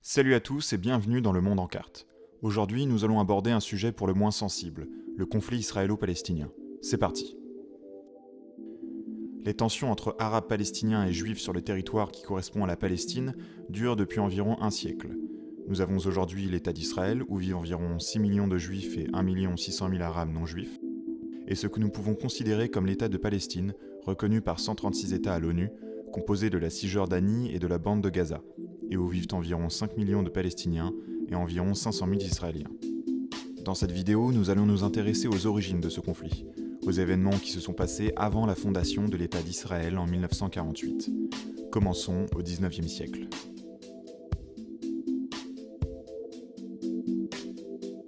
Salut à tous et bienvenue dans Le Monde en carte. Aujourd'hui, nous allons aborder un sujet pour le moins sensible, le conflit israélo-palestinien. C'est parti. Les tensions entre arabes palestiniens et juifs sur le territoire qui correspond à la Palestine durent depuis environ un siècle. Nous avons aujourd'hui l'État d'Israël où vivent environ 6 millions de juifs et 1 600 000 arabes non juifs, et ce que nous pouvons considérer comme l'État de Palestine, reconnu par 136 États à l'ONU, composé de la Cisjordanie et de la bande de Gaza, et où vivent environ 5 millions de Palestiniens et environ 500 000 Israéliens. Dans cette vidéo, nous allons nous intéresser aux origines de ce conflit, aux événements qui se sont passés avant la fondation de l'État d'Israël en 1948. Commençons au XIXe siècle.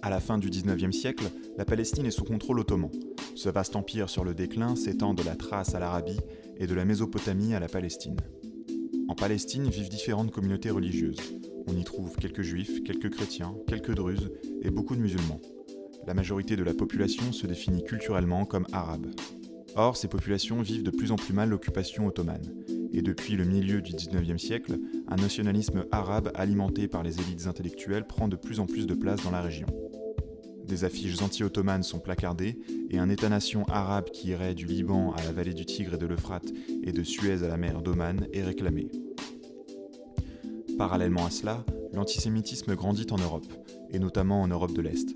À la fin du XIXe siècle, la Palestine est sous contrôle ottoman. Ce vaste empire sur le déclin s'étend de la Thrace à l'Arabie et de la Mésopotamie à la Palestine. En Palestine vivent différentes communautés religieuses. On y trouve quelques juifs, quelques chrétiens, quelques druzes et beaucoup de musulmans. La majorité de la population se définit culturellement comme arabe. Or, ces populations vivent de plus en plus mal l'occupation ottomane. Et depuis le milieu du XIXe siècle, un nationalisme arabe alimenté par les élites intellectuelles prend de plus en plus de place dans la région. Des affiches anti-ottomanes sont placardées et un État-nation arabe qui irait du Liban à la vallée du Tigre et de l'Euphrate et de Suez à la mer d'Oman est réclamé. Parallèlement à cela, l'antisémitisme grandit en Europe, et notamment en Europe de l'Est.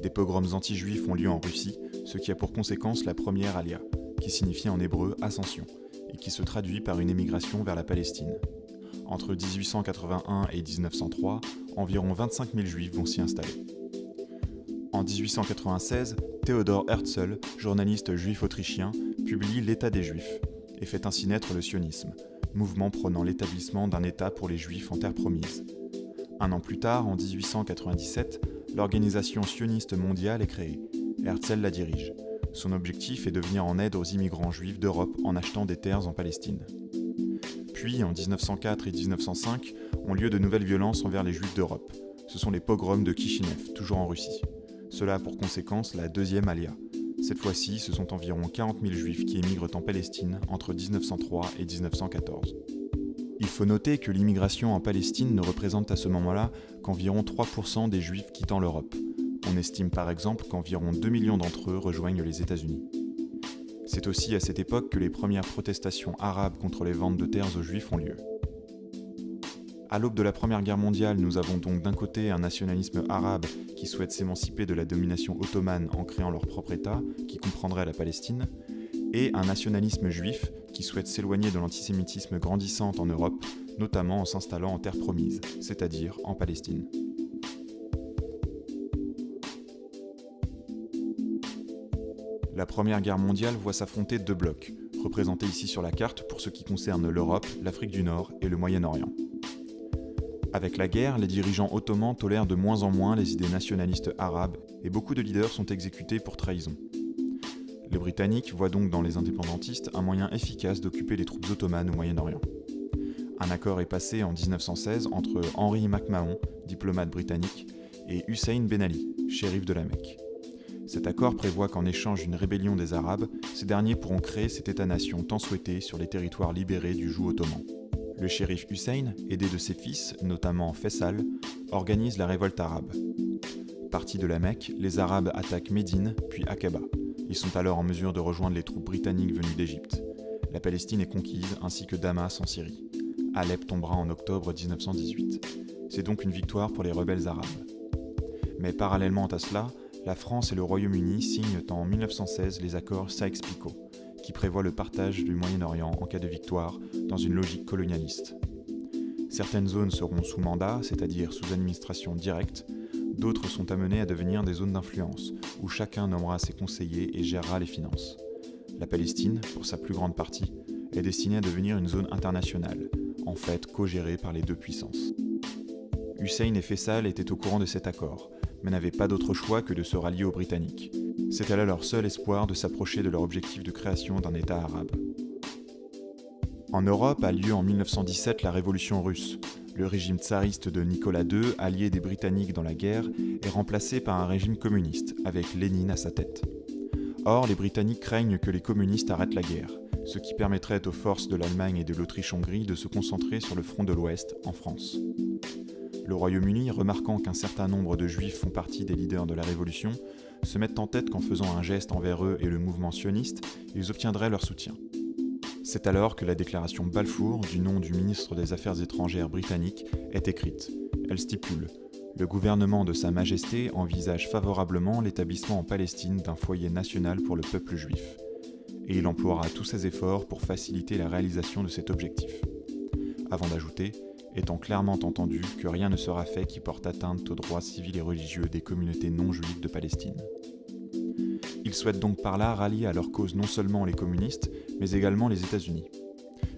Des pogroms anti-juifs ont lieu en Russie, ce qui a pour conséquence la première Alia, qui signifie en hébreu ascension, et qui se traduit par une émigration vers la Palestine. Entre 1881 et 1903, environ 25 000 juifs vont s'y installer. En 1896, Theodor Herzl, journaliste juif autrichien, publie L'État des Juifs et fait ainsi naître le sionisme, mouvement prônant l'établissement d'un État pour les Juifs en terre promise. Un an plus tard, en 1897, l'Organisation sioniste mondiale est créée. Herzl la dirige. Son objectif est de venir en aide aux immigrants juifs d'Europe en achetant des terres en Palestine. Puis, en 1904 et 1905, ont lieu de nouvelles violences envers les Juifs d'Europe. Ce sont les pogroms de Kishinev, toujours en Russie. Cela a pour conséquence la deuxième Alia. Cette fois-ci, ce sont environ 40 000 juifs qui émigrent en Palestine entre 1903 et 1914. Il faut noter que l'immigration en Palestine ne représente à ce moment-là qu'environ 3% des juifs quittant l'Europe. On estime par exemple qu'environ 2 millions d'entre eux rejoignent les États-Unis. C'est aussi à cette époque que les premières protestations arabes contre les ventes de terres aux juifs ont lieu. À l'aube de la Première Guerre mondiale, nous avons donc d'un côté un nationalisme arabe qui souhaite s'émanciper de la domination ottomane en créant leur propre État, qui comprendrait la Palestine, et un nationalisme juif qui souhaite s'éloigner de l'antisémitisme grandissant en Europe, notamment en s'installant en terre promise, c'est-à-dire en Palestine. La Première Guerre mondiale voit s'affronter deux blocs, représentés ici sur la carte pour ce qui concerne l'Europe, l'Afrique du Nord et le Moyen-Orient. Avec la guerre, les dirigeants ottomans tolèrent de moins en moins les idées nationalistes arabes et beaucoup de leaders sont exécutés pour trahison. Les Britanniques voient donc dans les indépendantistes un moyen efficace d'occuper les troupes ottomanes au Moyen-Orient. Un accord est passé en 1916 entre Henry McMahon, diplomate britannique, et Hussein Ben Ali, shérif de la Mecque. Cet accord prévoit qu'en échange d'une rébellion des Arabes, ces derniers pourront créer cet État-nation tant souhaité sur les territoires libérés du joug ottoman. Le shérif Hussein, aidé de ses fils, notamment Faisal, organise la révolte arabe. Partis de la Mecque, les Arabes attaquent Médine, puis Aqaba. Ils sont alors en mesure de rejoindre les troupes britanniques venues d'Égypte. La Palestine est conquise, ainsi que Damas en Syrie. Alep tombera en octobre 1918. C'est donc une victoire pour les rebelles arabes. Mais parallèlement à cela, la France et le Royaume-Uni signent en 1916 les accords Sykes-Picot, qui prévoit le partage du Moyen-Orient en cas de victoire dans une logique colonialiste. Certaines zones seront sous mandat, c'est-à-dire sous administration directe, d'autres sont amenées à devenir des zones d'influence, où chacun nommera ses conseillers et gérera les finances. La Palestine, pour sa plus grande partie, est destinée à devenir une zone internationale, en fait co-gérée par les deux puissances. Hussein et Faisal étaient au courant de cet accord, mais n'avaient pas d'autre choix que de se rallier aux Britanniques. C'était là leur seul espoir de s'approcher de leur objectif de création d'un État arabe. En Europe a lieu en 1917 la Révolution russe. Le régime tsariste de Nicolas II, allié des Britanniques dans la guerre, est remplacé par un régime communiste, avec Lénine à sa tête. Or, les Britanniques craignent que les communistes arrêtent la guerre. ce qui permettrait aux forces de l'Allemagne et de l'Autriche-Hongrie de se concentrer sur le front de l'Ouest, en France. Le Royaume-Uni, remarquant qu'un certain nombre de Juifs font partie des leaders de la Révolution, se mettent en tête qu'en faisant un geste envers eux et le mouvement sioniste, ils obtiendraient leur soutien. C'est alors que la déclaration Balfour, du nom du ministre des Affaires étrangères britannique, est écrite. Elle stipule « Le gouvernement de Sa Majesté envisage favorablement l'établissement en Palestine d'un foyer national pour le peuple juif. » Et il emploiera tous ses efforts pour faciliter la réalisation de cet objectif. Avant d'ajouter « étant clairement entendu que rien ne sera fait qui porte atteinte aux droits civils et religieux des communautés non juives de Palestine. » Ils souhaitent donc par là rallier à leur cause non seulement les communistes, mais également les États-Unis,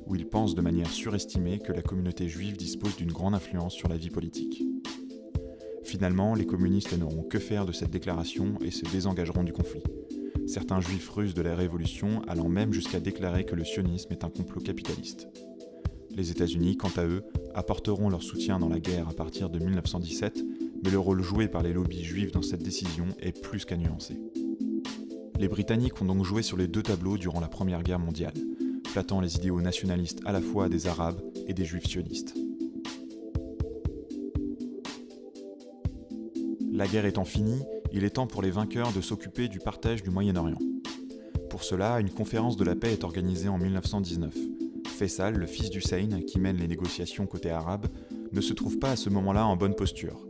où ils pensent de manière surestimée que la communauté juive dispose d'une grande influence sur la vie politique. Finalement, les communistes n'auront que faire de cette déclaration et se désengageront du conflit. Certains juifs russes de la Révolution allant même jusqu'à déclarer que le sionisme est un complot capitaliste. Les États-Unis, quant à eux, apporteront leur soutien dans la guerre à partir de 1917, mais le rôle joué par les lobbies juifs dans cette décision est plus qu'à nuancer. Les Britanniques ont donc joué sur les deux tableaux durant la Première Guerre mondiale, flattant les idéaux nationalistes à la fois des Arabes et des Juifs sionistes. La guerre étant finie, il est temps pour les vainqueurs de s'occuper du partage du Moyen-Orient. Pour cela, une conférence de la paix est organisée en 1919. Faisal, le fils d'Hussein, qui mène les négociations côté arabe, ne se trouve pas à ce moment-là en bonne posture.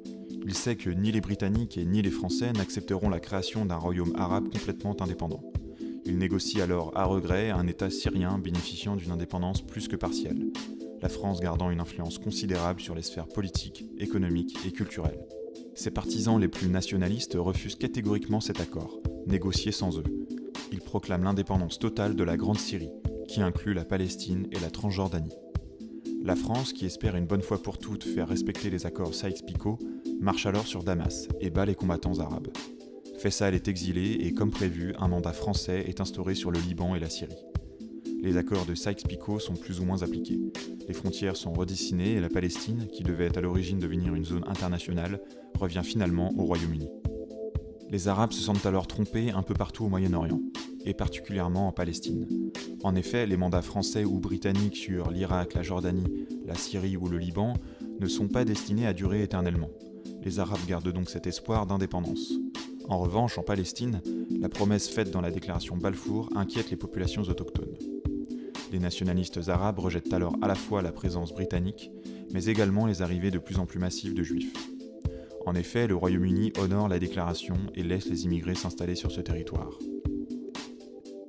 Il sait que ni les Britanniques et ni les Français n'accepteront la création d'un royaume arabe complètement indépendant. Il négocie alors à regret un État syrien bénéficiant d'une indépendance plus que partielle, la France gardant une influence considérable sur les sphères politiques, économiques et culturelles. Ses partisans les plus nationalistes refusent catégoriquement cet accord, négocié sans eux. Ils proclament l'indépendance totale de la Grande Syrie, qui inclut la Palestine et la Transjordanie. La France, qui espère une bonne fois pour toutes faire respecter les accords Sykes-Picot, marche alors sur Damas et bat les combattants arabes. Faisal est exilé et, comme prévu, un mandat français est instauré sur le Liban et la Syrie. Les accords de Sykes-Picot sont plus ou moins appliqués. Les frontières sont redessinées et la Palestine, qui devait à l'origine devenir une zone internationale, revient finalement au Royaume-Uni. Les Arabes se sentent alors trompés un peu partout au Moyen-Orient, et particulièrement en Palestine. En effet, les mandats français ou britanniques sur l'Irak, la Jordanie, la Syrie ou le Liban ne sont pas destinés à durer éternellement. Les Arabes gardent donc cet espoir d'indépendance. En revanche, en Palestine, la promesse faite dans la déclaration Balfour inquiète les populations autochtones. Les nationalistes arabes rejettent alors à la fois la présence britannique, mais également les arrivées de plus en plus massives de juifs. En effet, le Royaume-Uni honore la déclaration et laisse les immigrés s'installer sur ce territoire.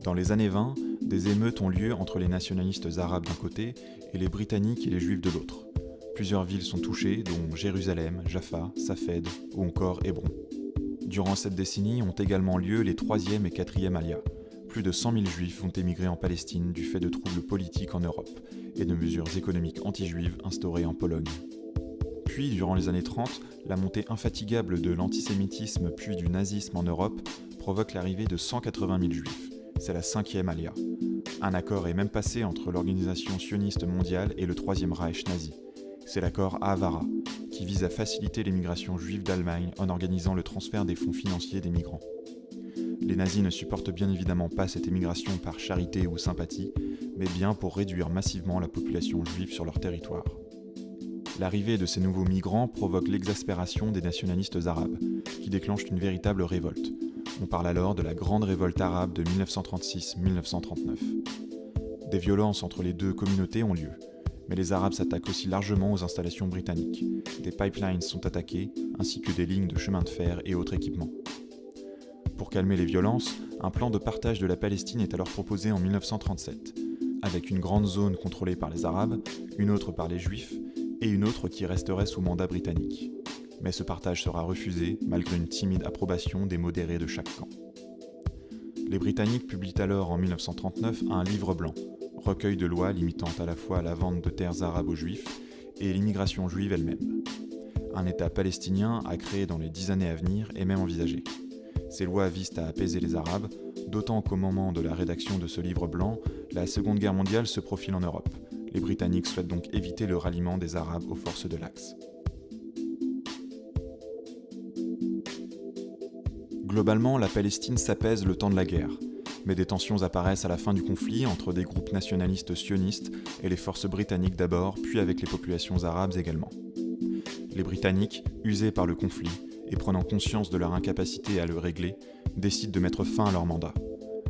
Dans les années 20, des émeutes ont lieu entre les nationalistes arabes d'un côté et les Britanniques et les Juifs de l'autre. Plusieurs villes sont touchées, dont Jérusalem, Jaffa, Safed ou encore Hébron. Durant cette décennie ont également lieu les 3e et 4e Alia. Plus de 100 000 Juifs vont émigrer en Palestine du fait de troubles politiques en Europe et de mesures économiques anti-juives instaurées en Pologne. Puis, durant les années 30, la montée infatigable de l'antisémitisme puis du nazisme en Europe provoque l'arrivée de 180 000 Juifs. C'est la 5e Alia. Un accord est même passé entre l'organisation sioniste mondiale et le 3e Reich nazi. C'est l'accord Haavara, qui vise à faciliter l'émigration juive d'Allemagne en organisant le transfert des fonds financiers des migrants. Les nazis ne supportent bien évidemment pas cette émigration par charité ou sympathie, mais bien pour réduire massivement la population juive sur leur territoire. L'arrivée de ces nouveaux migrants provoque l'exaspération des nationalistes arabes, qui déclenchent une véritable révolte. On parle alors de la Grande Révolte arabe de 1936-1939. Des violences entre les deux communautés ont lieu, mais les Arabes s'attaquent aussi largement aux installations britanniques. Des pipelines sont attaqués, ainsi que des lignes de chemin de fer et autres équipements. Pour calmer les violences, un plan de partage de la Palestine est alors proposé en 1937, avec une grande zone contrôlée par les Arabes, une autre par les Juifs, et une autre qui resterait sous mandat britannique. Mais ce partage sera refusé, malgré une timide approbation des modérés de chaque camp. Les Britanniques publient alors en 1939 un livre blanc, recueil de lois limitant à la fois la vente de terres arabes aux Juifs et l'immigration juive elle-même. Un État palestinien à créer dans les 10 années à venir est même envisagé. Ces lois visent à apaiser les Arabes, d'autant qu'au moment de la rédaction de ce livre blanc, la Seconde Guerre mondiale se profile en Europe. Les Britanniques souhaitent donc éviter le ralliement des Arabes aux forces de l'Axe. Globalement, la Palestine s'apaise le temps de la guerre, Mais des tensions apparaissent à la fin du conflit entre des groupes nationalistes sionistes et les forces britanniques d'abord, puis avec les populations arabes également. Les Britanniques, usés par le conflit et prenant conscience de leur incapacité à le régler, décident de mettre fin à leur mandat.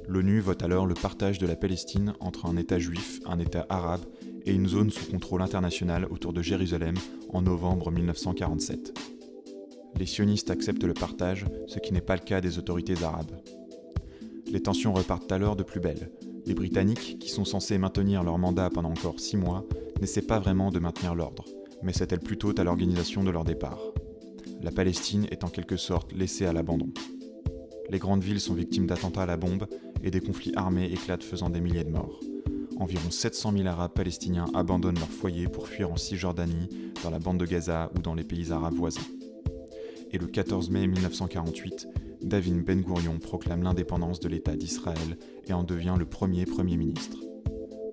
L'ONU vote alors le partage de la Palestine entre un État juif, un État arabe et une zone sous contrôle international autour de Jérusalem en novembre 1947. Les sionistes acceptent le partage, ce qui n'est pas le cas des autorités arabes. Les tensions repartent alors de plus belle. Les Britanniques, qui sont censés maintenir leur mandat pendant encore 6 mois, n'essaient pas vraiment de maintenir l'ordre, mais s'attellent plutôt à l'organisation de leur départ. La Palestine est en quelque sorte laissée à l'abandon. Les grandes villes sont victimes d'attentats à la bombe et des conflits armés éclatent faisant des milliers de morts. Environ 700 000 Arabes palestiniens abandonnent leur foyer pour fuir en Cisjordanie, dans la bande de Gaza ou dans les pays arabes voisins. Et le 14 mai 1948, David Ben Gourion proclame l'indépendance de l'État d'Israël et en devient le premier Premier ministre.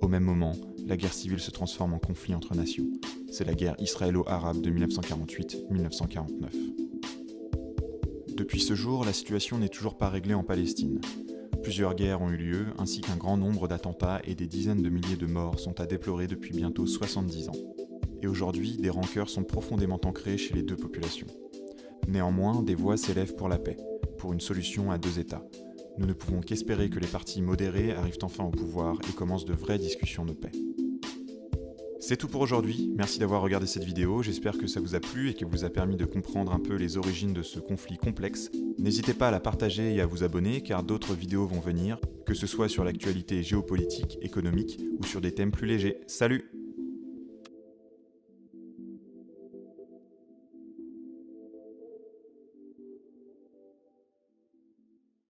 Au même moment, la guerre civile se transforme en conflit entre nations. C'est la guerre israélo-arabe de 1948-1949. Depuis ce jour, la situation n'est toujours pas réglée en Palestine. Plusieurs guerres ont eu lieu, ainsi qu'un grand nombre d'attentats et des dizaines de milliers de morts sont à déplorer depuis bientôt 70 ans. Et aujourd'hui, des rancœurs sont profondément ancrées chez les deux populations. Néanmoins, des voix s'élèvent pour la paix, pour une solution à 2 États. Nous ne pouvons qu'espérer que les partis modérés arrivent enfin au pouvoir et commencent de vraies discussions de paix. C'est tout pour aujourd'hui, merci d'avoir regardé cette vidéo, j'espère que ça vous a plu et qu'elle vous a permis de comprendre un peu les origines de ce conflit complexe. N'hésitez pas à la partager et à vous abonner car d'autres vidéos vont venir, que ce soit sur l'actualité géopolitique, économique ou sur des thèmes plus légers. Salut!